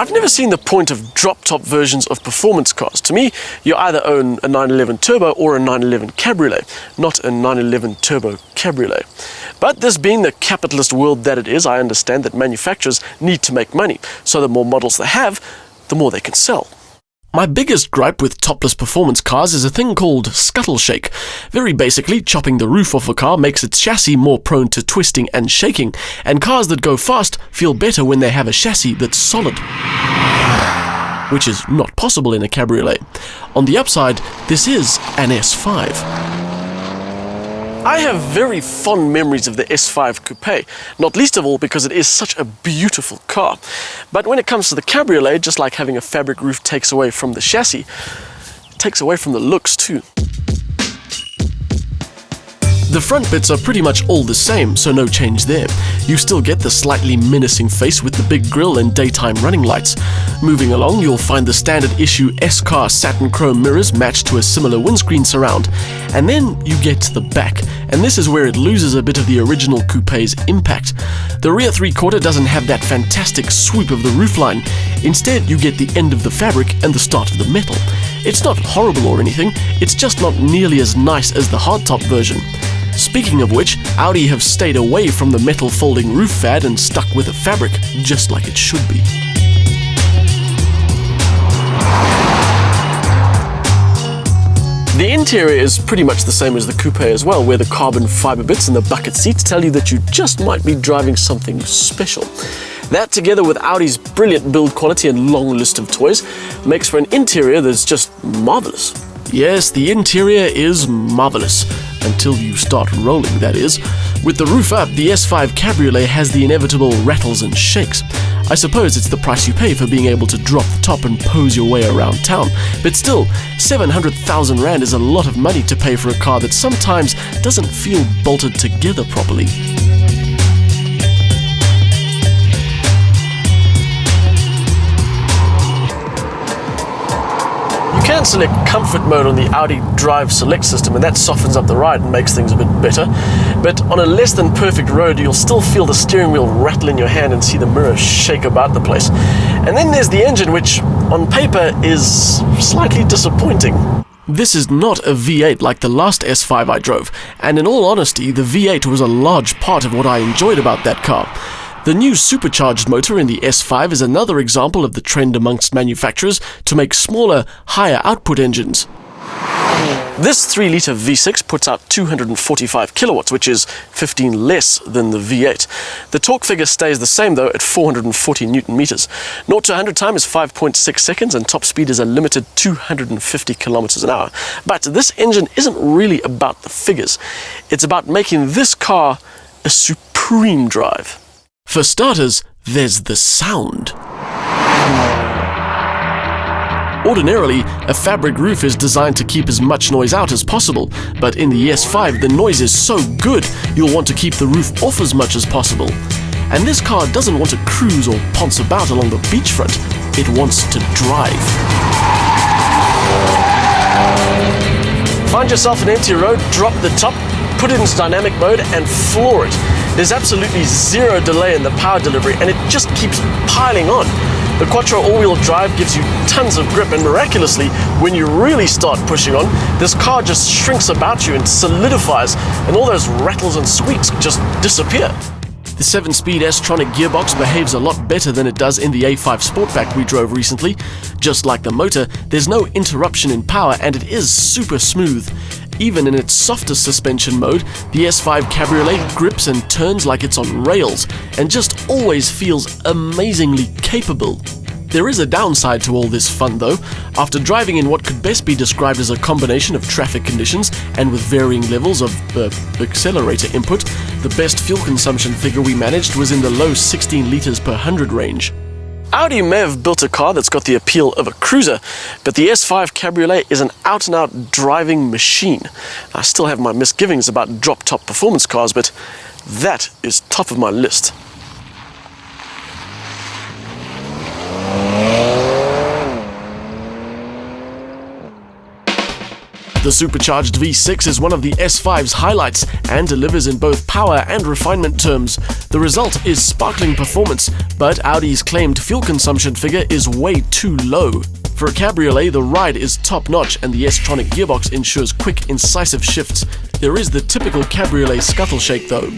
I've never seen the point of drop-top versions of performance cars. To me, you either own a 911 Turbo or a 911 Cabriolet, not a 911 Turbo Cabriolet. But this being the capitalist world that it is, I understand that manufacturers need to make money, so the more models they have, the more they can sell. My biggest gripe with topless performance cars is a thing called scuttle shake. Very basically, chopping the roof off a car makes its chassis more prone to twisting and shaking, and cars that go fast feel better when they have a chassis that's solid, which is not possible in a cabriolet. On the upside, this is an S5. I have very fond memories of the S5 Coupe, not least of all because it is such a beautiful car. But when it comes to the Cabriolet, just like having a fabric roof takes away from the chassis, it takes away from the looks too. The front bits are pretty much all the same, so no change there. You still get the slightly menacing face with the big grille and daytime running lights. Moving along, you'll find the standard issue S-Car satin chrome mirrors matched to a similar windscreen surround. And then you get to the back, and this is where it loses a bit of the original Coupe's impact. The rear three-quarter doesn't have that fantastic swoop of the roofline. Instead, you get the end of the fabric and the start of the metal. It's not horrible or anything, it's just not nearly as nice as the hardtop version. Speaking of which, Audi have stayed away from the metal folding roof fad and stuck with the fabric, just like it should be. The interior is pretty much the same as the Coupe as well, where the carbon fiber bits and the bucket seats tell you that you just might be driving something special. That, together with Audi's brilliant build quality and long list of toys, makes for an interior that's just marvelous. Yes, the interior is marvelous. Until you start rolling, that is. With the roof up, the S5 Cabriolet has the inevitable rattles and shakes. I suppose it's the price you pay for being able to drop the top and pose your way around town. But still, 700,000 Rand is a lot of money to pay for a car that sometimes doesn't feel bolted together properly. You can select comfort mode on the Audi Drive Select system, and that softens up the ride and makes things a bit better. But on a less than perfect road, you'll still feel the steering wheel rattle in your hand and see the mirror shake about the place. And then there's the engine, which on paper is slightly disappointing. This is not a V8 like the last S5 I drove, and in all honesty, the V8 was a large part of what I enjoyed about that car. The new supercharged motor in the S5 is another example of the trend amongst manufacturers to make smaller, higher output engines. This 3-litre V6 puts out 245 kilowatts, which is 15 less than the V8. The torque figure stays the same though at 440 Newton meters. 0 to 100 time is 5.6 seconds and top speed is a limited 250 kilometers an hour. But this engine isn't really about the figures. It's about making this car a supreme drive. For starters, there's the sound. Ordinarily, a fabric roof is designed to keep as much noise out as possible, but in the S5 the noise is so good you'll want to keep the roof off as much as possible. And this car doesn't want to cruise or ponce about along the beachfront, it wants to drive. Find yourself an empty road, drop the top, put it into dynamic mode and floor it. There's absolutely zero delay in the power delivery and it just keeps piling on. The Quattro all-wheel drive gives you tons of grip and miraculously, when you really start pushing on, this car just shrinks about you and solidifies and all those rattles and squeaks just disappear. The 7-speed S-Tronic gearbox behaves a lot better than it does in the A5 Sportback we drove recently. Just like the motor, there's no interruption in power and it is super smooth. Even in its softer suspension mode, the S5 Cabriolet grips and turns like it's on rails, and just always feels amazingly capable. There is a downside to all this fun though. After driving in what could best be described as a combination of traffic conditions and with varying levels of accelerator input, the best fuel consumption figure we managed was in the low 16 litres per 100 range. Audi may have built a car that's got the appeal of a cruiser, but the S5 Cabriolet is an out-and-out driving machine. I still have my misgivings about drop-top performance cars, but that is top of my list. The supercharged V6 is one of the S5's highlights and delivers in both power and refinement terms. The result is sparkling performance, but Audi's claimed fuel consumption figure is way too low. For a cabriolet, the ride is top-notch and the S-tronic gearbox ensures quick, incisive shifts. There is the typical cabriolet scuttle shake though.